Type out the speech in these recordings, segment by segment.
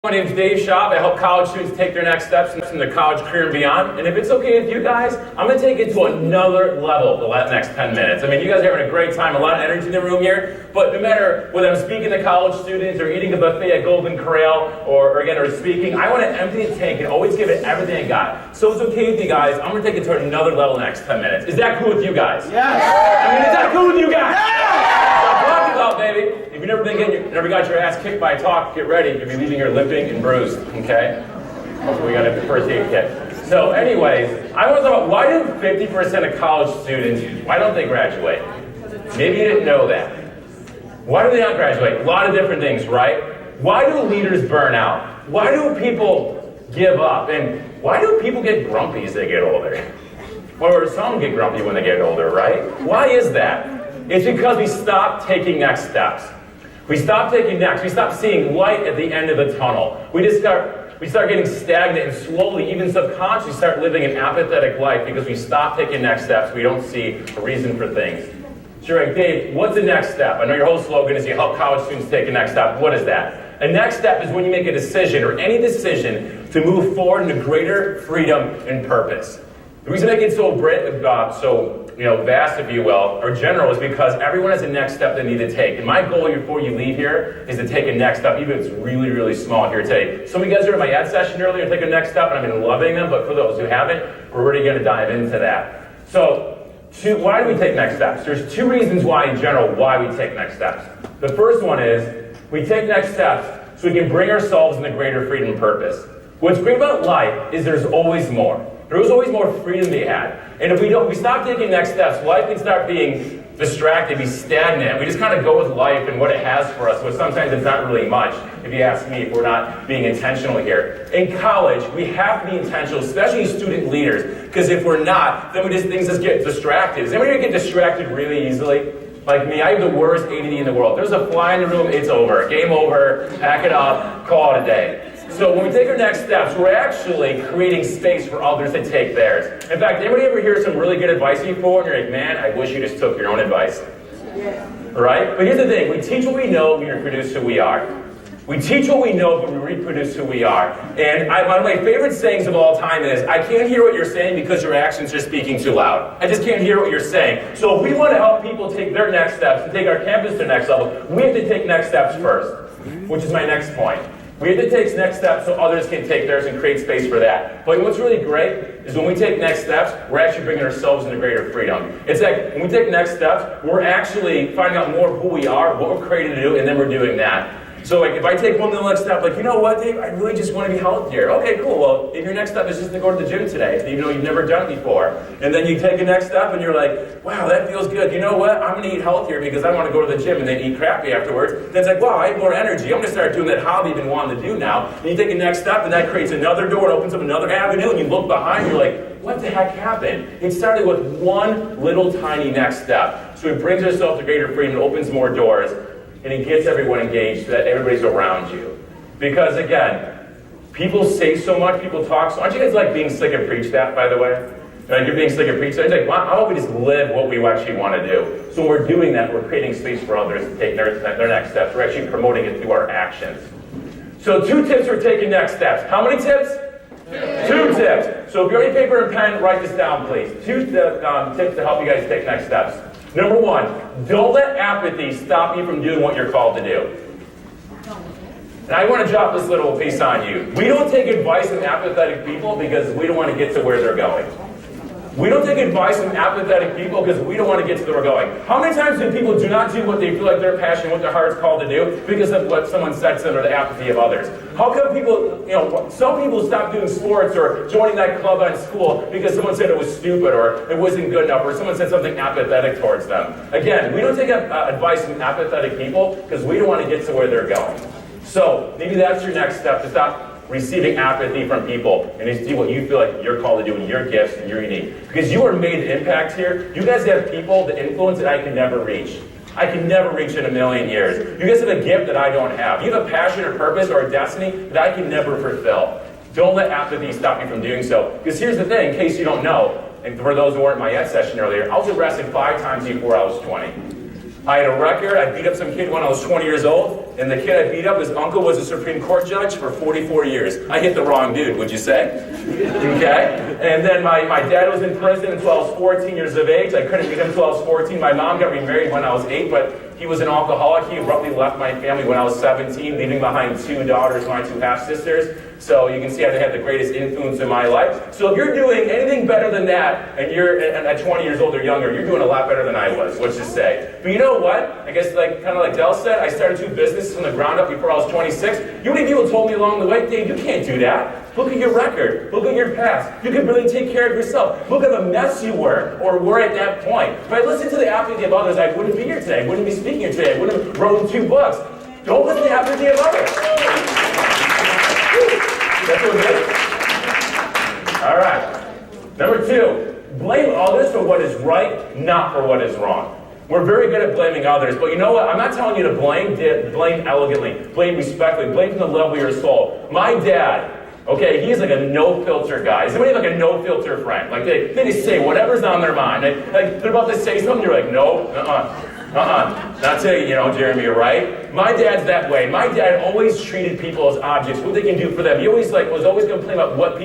My name is Dave Schaub. I help college students take their next steps in their college career and beyond. And if it's okay with you guys, I'm going to take it to another level the next 10 minutes. I mean, you guys are having a great time, a lot of energy in the room here. But no matter whether I'm speaking to college students or eating a buffet at Golden Corral or speaking, I want to empty the tank and always give it everything I got. So it's okay with you guys. I'm going to take it to another level the next 10 minutes. Is that cool with you guys? Yes. I mean, is that cool with you guys? Yes. I'm talking about, baby. If you've never got your ass kicked by a talk, get ready. You'll be leaving here limping and bruised, okay? Hopefully we got a first aid kit. So anyways, I want to talk about why do 50% of college students, why don't they graduate? Maybe you didn't know that. Why do they not graduate? A lot of different things, right? Why do leaders burn out? Why do people give up? And why do people get grumpy as they get older? Or some get grumpy when they get older, right? Why is that? It's because we stop taking next steps. We stop taking next. We stop seeing light at the end of the tunnel. We start getting stagnant and slowly, even subconsciously, start living an apathetic life because we stop taking next steps. We don't see a reason for things. So you're like, Dave, what's the next step? I know your whole slogan is you help college students take a next step. What is that? A next step is when you make a decision or any decision to move forward into greater freedom and purpose. The reason I get so vast, if you will, or general, is because everyone has a next step they need to take. And my goal before you leave here is to take a next step, even if it's really, really small here today. Some of you guys are in my ed session earlier, take a next step, and I've been loving them, but for those who haven't, we're really going to dive into that. So, why do we take next steps? There's two reasons why, in general, why we take next steps. The first one is, we take next steps so we can bring ourselves into greater freedom and purpose. What's great about life is there's always more. There's always more freedom to be had. And if we stop taking next steps, life can start being distracted, be stagnant. We just kind of go with life and what it has for us, but sometimes it's not really much, if you ask me, if we're not being intentional here. In college, we have to be intentional, especially student leaders, because if we're not, then things just get distracted. Does anybody get distracted really easily? Like me, I have the worst ADD in the world. There's a fly in the room, it's over. Game over, pack it up, call it a day. So when we take our next steps, we're actually creating space for others to take theirs. In fact, anybody ever hear some really good advice before and you're like, man, I wish you just took your own advice? Yeah. Right? But here's the thing, we teach what we know, we reproduce who we are. We teach what we know, but we reproduce who we are. And one of my favorite sayings of all time is, I can't hear what you're saying because your actions are speaking too loud. I just can't hear what you're saying. So if we want to help people take their next steps and take our campus to the next level, we have to take next steps first, which is my next point. We have to take next steps so others can take theirs and create space for that. But what's really great is when we take next steps, we're actually bringing ourselves into greater freedom. It's like when we take next steps, we're actually finding out more of who we are, what we're created to do, and then we're doing that. So like if I take one little next step, like, you know what, Dave, I really just want to be healthier. Okay, cool. Well, if your next step is just to go to the gym today, even though you've never done it before, and then you take a next step and you're like, wow, that feels good. You know what? I'm going to eat healthier because I want to go to the gym and then eat crappy afterwards. Then it's like, wow, I have more energy. I'm going to start doing that hobby I've been wanting to do now. And you take a next step and that creates another door and opens up another avenue, and you look behind, you're like, what the heck happened? It started with one little tiny next step. So it brings ourselves to greater freedom, it opens more doors, and it gets everyone engaged so that everybody's around you. Because again, people say so much, people talk so much. Aren't you guys like being slick and preach that, by the way? Like you're being slick and preach that. It's like, why don't we just live what we actually want to do? So when we're doing that, we're creating space for others to take their next steps. We're actually promoting it through our actions. So 2 tips for taking next steps. How many tips? 2 tips. So if you're on paper and pen, write this down, please. 2 tips to help you guys take next steps. Number 1, don't let apathy stop you from doing what you're called to do. And I want to drop this little piece on you. We don't take advice from apathetic people because we don't want to get to where they're going. We don't take advice from apathetic people because we don't want to get to where we're going. How many times do people do not do what they feel like their passion, what their heart's called to do because of what someone said to them or the apathy of others? How come people, some people stop doing sports or joining that club on school because someone said it was stupid or it wasn't good enough or someone said something apathetic towards them? Again, we don't take advice from apathetic people because we don't want to get to where they're going. So maybe that's your next step, to stop receiving apathy from people and to do what you feel like you're called to do in your gifts and your unique. Because you are made to impact here. You guys have people, the influence that I can never reach. I can never reach in a million years. You guys have a gift that I don't have. You have a passion or purpose or a destiny that I can never fulfill. Don't let apathy stop you from doing so. Because here's the thing, in case you don't know, and for those who weren't in my ed session earlier, I was arrested 5 times before I was 20. I had a record. I beat up some kid when I was 20 years old, and the kid I beat up, his uncle was a Supreme Court judge for 44 years. I hit the wrong dude, would you say? Okay? And then my dad was in prison until I was 14 years of age. I couldn't meet him until I was 14. My mom got remarried when I was 8, but he was an alcoholic. He abruptly left my family when I was 17, leaving behind 2 daughters, my 2 half-sisters. So you can see I had the greatest influence in my life. So if you're doing anything better than that, and you're at 20 years old or younger, you're doing a lot better than I was, let's just say. But you know what? I guess kind of like Del said, I started 2 businesses from the ground up before I was 26. You know many people told me along the way, Dave, you can't do that. Look at your record. Look at your past. You can really take care of yourself. Look at the mess you were or were at that point. If I listened to the apathy of others, I wouldn't be here today. I wouldn't be speaking here today. I wouldn't have written 2 books. Don't listen to the apathy of others. That's what it is. All right. Number 2, blame others for what is right, not for what is wrong. We're very good at blaming others, but you know what? I'm not telling you to blame elegantly, blame respectfully, blame from the level of your soul. My dad, okay, he's like a no-filter guy. Is anybody like a no-filter friend? Like they just say whatever's on their mind. They're about to say something, you're like, no, not today, Jeremy, you're right. My dad's that way. My dad always treated people as objects, what they can do for them. He always was always complaining about what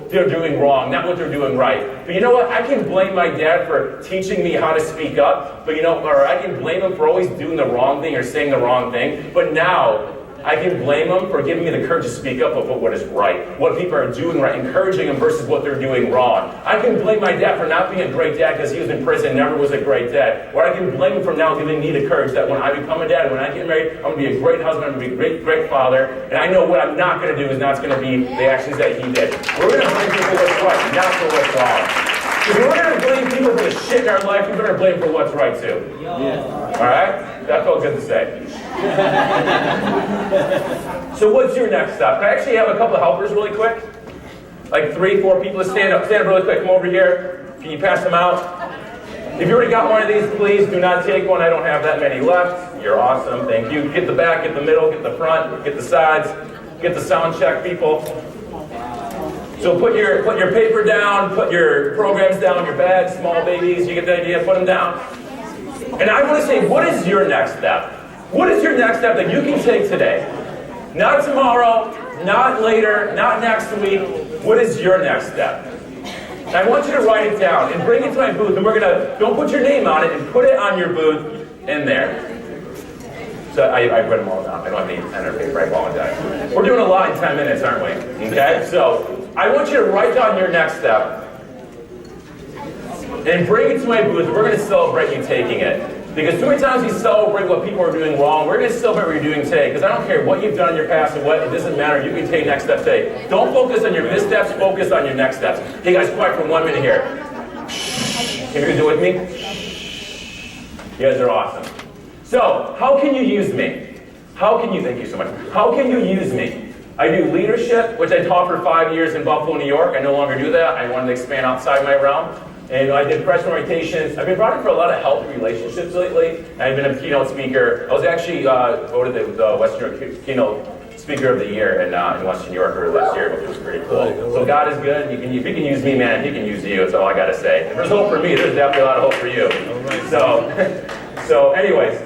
they're doing wrong, not what they're doing right. But you know what? I can blame my dad for teaching me how to speak up, or I can blame him for always doing the wrong thing or saying the wrong thing. But now, I can blame them for giving me the courage to speak up about what is right, what people are doing right, encouraging them versus what they're doing wrong. I can blame my dad for not being a great dad because he was in prison and never was a great dad. Or I can blame him for now giving me the courage that when I become a dad, when I get married, I'm going to be a great husband, I'm going to be a great father, and I know what I'm not going to do is not going to be the actions that he did. We're going to blame people for what's right, not for what's wrong. If we're going to blame people for the shit in our life, we're going to blame for what's right too. Yeah. All right? That felt good to say. So what's your next step? Can I actually have a couple of helpers really quick? Like 3, 4 people to stand up really quick. Come over here. Can you pass them out? If you already got one of these, please do not take one. I don't have that many left. You're awesome. Thank you. Get the back, get the middle, get the front, get the sides. Get the sound check, people. So put your paper down, put your programs down, your bags, small babies. You get the idea? Put them down. And I want to say, what is your next step? What is your next step that you can take today? Not tomorrow, not later, not next week. What is your next step? And I want you to write it down and bring it to my booth. And don't put your name on it and put it on your booth in there. So I read them all down. I don't have any pen or paper, I apologize. We're doing a lot in 10 minutes, aren't we? Okay? So I want you to write down your next step and bring it to my booth. We're going to celebrate you taking it. Because too many times we celebrate what people are doing wrong. We're going to celebrate what you're doing today. Because I don't care what you've done in your past and what, it doesn't matter. You can take next step today. Don't focus on your missteps, focus on your next steps. Hey guys, quiet for 1 minute here. Can you do it with me? You guys are awesome. So, how can you use me? Thank you so much. How can you use me? I do leadership, which I taught for 5 years in Buffalo, New York. I no longer do that. I wanted to expand outside my realm. And I did press orientations. I've been brought in for a lot of healthy relationships lately. I've been a keynote speaker. I was actually voted the Western York Keynote Speaker of the Year in Western York earlier this year, which was pretty cool. So God is good. If He can use me, man, He can use you. That's all I got to say. If there's hope for me, there's definitely a lot of hope for you. So anyways.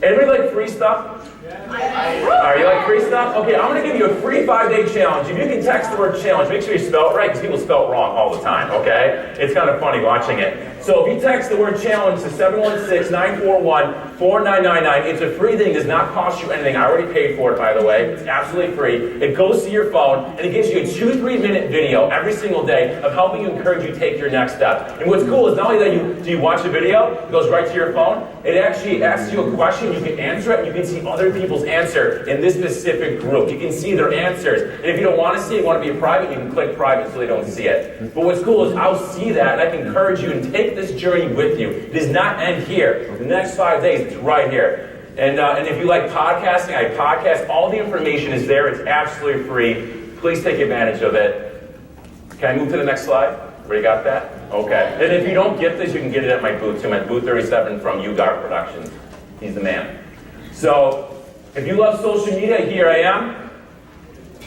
Anybody like free stuff? Are you like free stuff? Okay, I'm going to give you a free 5-day challenge. If you can text the word challenge, make sure you spell it right, because people spell it wrong all the time, okay? It's kind of funny watching it. So if you text the word challenge to 716-941-4999, it's a free thing. It does not cost you anything. I already paid for it, by the way. It's absolutely free. It goes to your phone, and it gives you a 2-3 minute video every single day of helping you encourage you to take your next step. And what's cool is not only that you watch a video, it goes right to your phone, it actually asks you a question, you can answer it, and you can see other people's answer in this specific group. You can see their answers. And if you don't want to see it, you want to be private, you can click private so they don't see it. But what's cool is I'll see that, and I can encourage you and take this journey with you. It does not end here. The next 5 days, it's right here. And if you like podcasting, I podcast. All the information is there. It's absolutely free. Please take advantage of it. Can I move to the next slide? Everybody got that? Okay. And if you don't get this, you can get it at my booth too. My booth 37 from UGAR Productions. He's the man. So, if you love social media, here I am.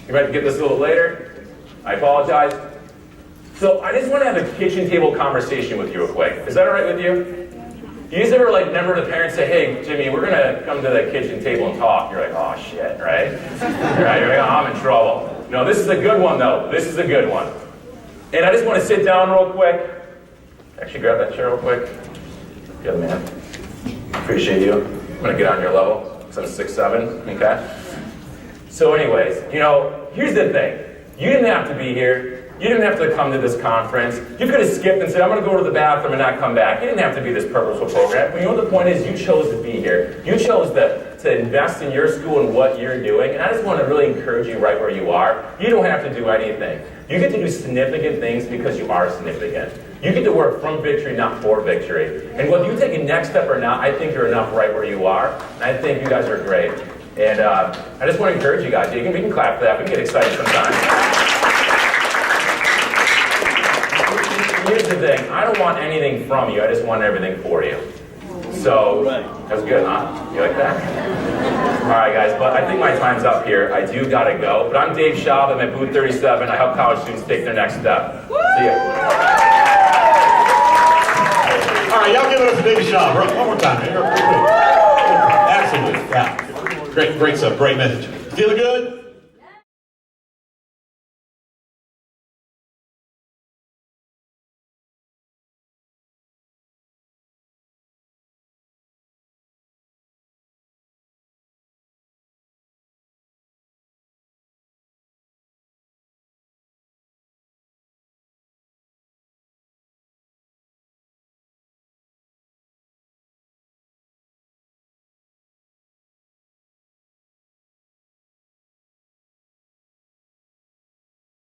You might get this a little later. I apologize. So I just want to have a kitchen table conversation with you real quick. Is that all right with you? You guys ever like remember the parents say, hey, Jimmy, we're gonna come to the kitchen table and talk. You're like, oh shit, right? Right? You're like, oh, I'm in trouble. No, this is a good one though. This is a good one. And I just want to sit down real quick. Actually grab that chair real quick. Good man. Appreciate you. I'm gonna get on your level, because I'm 6'7", okay? So anyways, you know, here's the thing. You didn't have to be here. You didn't have to come to this conference. You could have skipped and said, I'm going to go to the bathroom and not come back. You didn't have to be this purposeful program. But you know what the point is? You chose to be here. You chose to invest in your school and what you're doing. And I just want to really encourage you right where you are. You don't have to do anything. You get to do significant things because you are significant. You get to work from victory, not for victory. And whether you take a next step or not, I think you're enough right where you are. And I think you guys are great. And I just want to encourage you guys. We can clap for that. We can get excited sometimes. Here's the thing, I don't want anything from you, I just want everything for you. So, that's good, huh? You like that? Alright guys, but I think my time's up here. I do gotta go. But I'm Dave Schaub, I'm at booth 37. I help college students take their next step. See ya. Alright, y'all give it up to Dave Schaub. One more time. Absolutely. Yeah. Great stuff, great message. Feeling good?